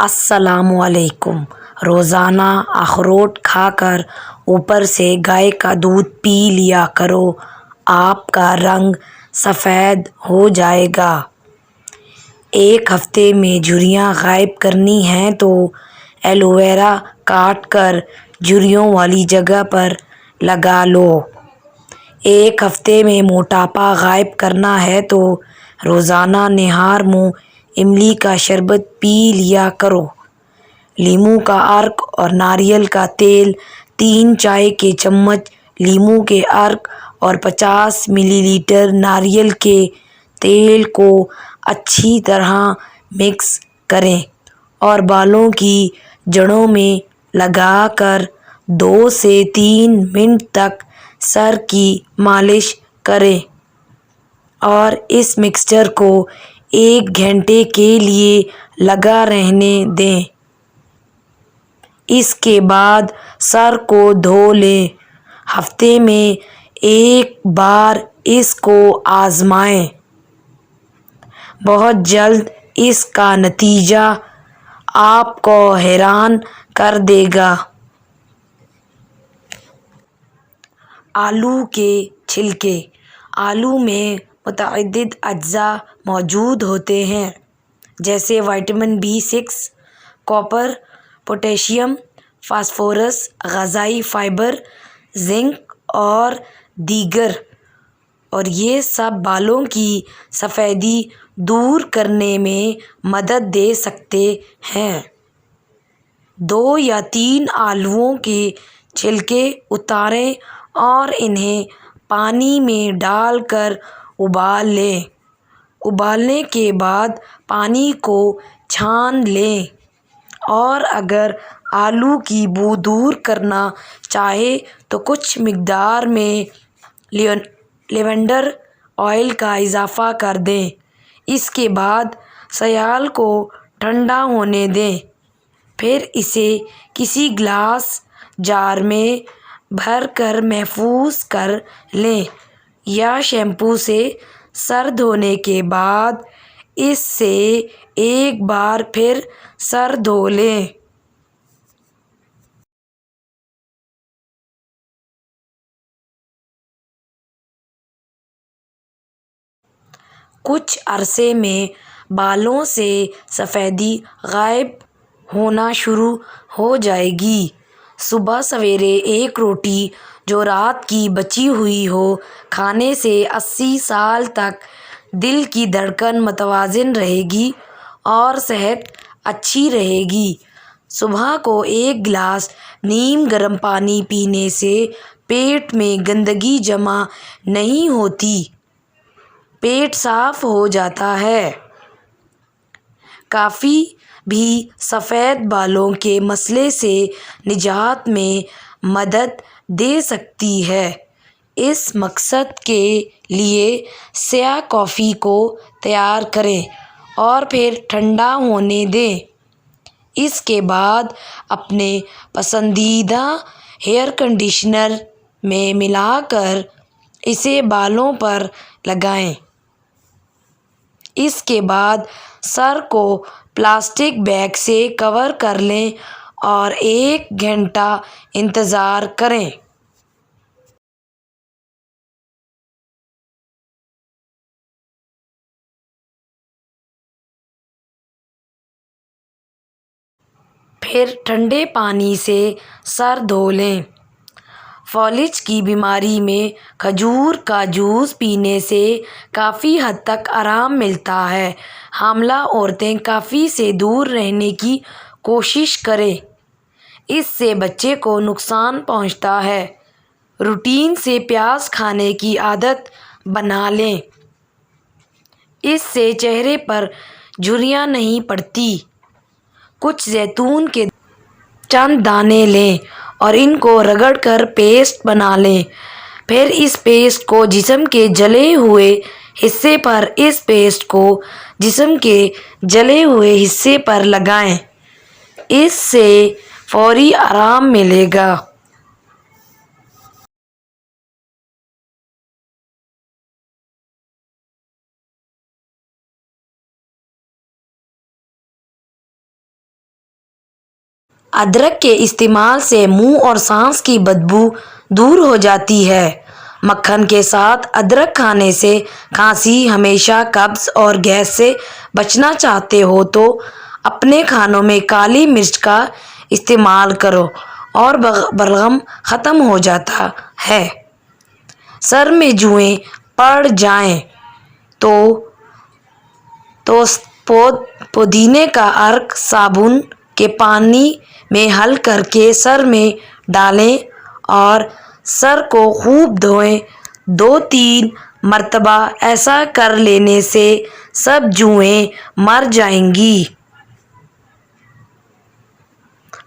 السلام علیکم۔ روزانہ اخروٹ کھا کر اوپر سے گائے کا دودھ پی لیا کرو، آپ کا رنگ سفید ہو جائے گا۔ ایک ہفتے میں جھریاں غائب کرنی ہیں تو ایلو ویرا کاٹ کر جھریوں والی جگہ پر لگا لو۔ ایک ہفتے میں موٹاپا غائب کرنا ہے تو روزانہ نہار منہ املی کا شربت پی لیا کرو۔ لیموں کا عرق اور ناریل کا تیل 3 چائے کے چمچ لیموں کے عرق اور 50 ملی لیٹر ناریل کے تیل کو اچھی طرح مکس کریں اور بالوں کی جڑوں میں لگا کر 2 سے 3 منٹ تک سر کی مالش کریں اور اس مکسچر کو 1 گھنٹے کے لیے لگا رہنے دیں۔ اس کے بعد سر کو دھو لیں۔ ہفتے میں 1 بار اس کو آزمائیں۔ بہت جلد اس کا نتیجہ آپ کو حیران کر دے گا۔ آلو کے چھلکے۔ آلو میں متعدد اجزاء موجود ہوتے ہیں جیسے vitamin B6، copper, potassium, phosphorus, غذائی فائبر، زنک اور دیگر، اور یہ سب بالوں کی سفیدی دور کرنے میں مدد دے سکتے ہیں۔ 2 یا 3 آلوؤں کے چھلکے اتاریں اور انہیں پانی میں ڈال کر ابال لیں۔ ابالنے کے بعد پانی کو چھان لیں اور اگر آلو کی بو دور کرنا چاہیں تو کچھ مقدار میں لیونڈر آئل کا اضافہ کر دیں۔ اس کے بعد سیال کو ٹھنڈا ہونے دیں، پھر اسے کسی گلاس جار میں بھر کر محفوظ کر لیں یا شیمپو سے سر دھونے کے بعد اس سے ایک بار پھر سر دھو لیں۔ کچھ عرصے میں بالوں سے سفیدی غائب ہونا شروع ہو جائے گی۔ صبح سویرے ایک روٹی جو رات کی بچی ہوئی ہو کھانے سے 80 سال تک دل کی دھڑکن متوازن رہے گی اور صحت اچھی رہے گی۔ صبح کو 1 گلاس نیم گرم پانی پینے سے پیٹ میں گندگی جمع نہیں ہوتی، پیٹ صاف ہو جاتا ہے۔ کافی بھی سفید بالوں کے مسئلے سے نجات میں مدد دے سکتی ہے۔ اس مقصد کے لیے سیاہ کافی کو تیار کریں اور پھر ٹھنڈا ہونے دیں۔ اس کے بعد اپنے پسندیدہ ہیئر کنڈیشنر میں ملا کر اسے بالوں پر لگائیں۔ اس کے بعد سر کو پلاسٹک بیگ سے کور کر لیں اور 1 گھنٹہ انتظار کریں۔ پھر ٹھنڈے پانی سے سر دھو لیں۔ فالج کی بیماری میں کھجور کا جوس پینے سے کافی حد تک آرام ملتا ہے۔ حاملہ عورتیں کافی سے دور رہنے کی کوشش کریں، اس سے بچے کو نقصان پہنچتا ہے۔ روٹین سے پیاز کھانے کی عادت بنا لیں، اس سے چہرے پر جھریاں نہیں پڑتی۔ کچھ زیتون کے چند دانے لیں اور ان کو رگڑ کر پیسٹ بنا لیں، پھر اس پیسٹ کو جسم کے جلے ہوئے حصے پر لگائیں، اس سے فوری آرام ملے گا۔ ادرک کے استعمال سے منہ اور سانس کی بدبو دور ہو جاتی ہے۔ مکھن کے ساتھ ادرک کھانے سے کھانسی، ہمیشہ قبض اور گیس سے بچنا چاہتے ہو تو اپنے کھانوں میں کالی مرچ کا استعمال کرو اور بلغم ختم ہو جاتا ہے۔ سر میں جوئیں پڑ جائیں تو پودینے کا عرق صابن کے پانی میں حل کر کے سر میں ڈالیں اور سر کو خوب دھوئیں۔ 2-3 مرتبہ ایسا کر لینے سے سب جوئیں مر جائیں گی۔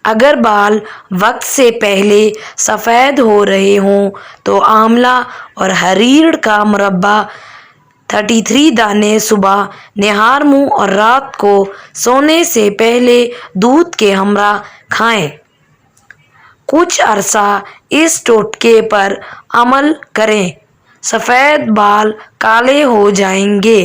اگر بال وقت سے پہلے سفید ہو رہے ہوں تو آملہ اور ہریڑ کا مربع 33 دانے صبح نہار منہ اور رات کو سونے سے پہلے دودھ کے ہمراہ کھائیں۔ کچھ عرصہ اس ٹوٹکے پر عمل کریں، سفید بال کالے ہو جائیں گے۔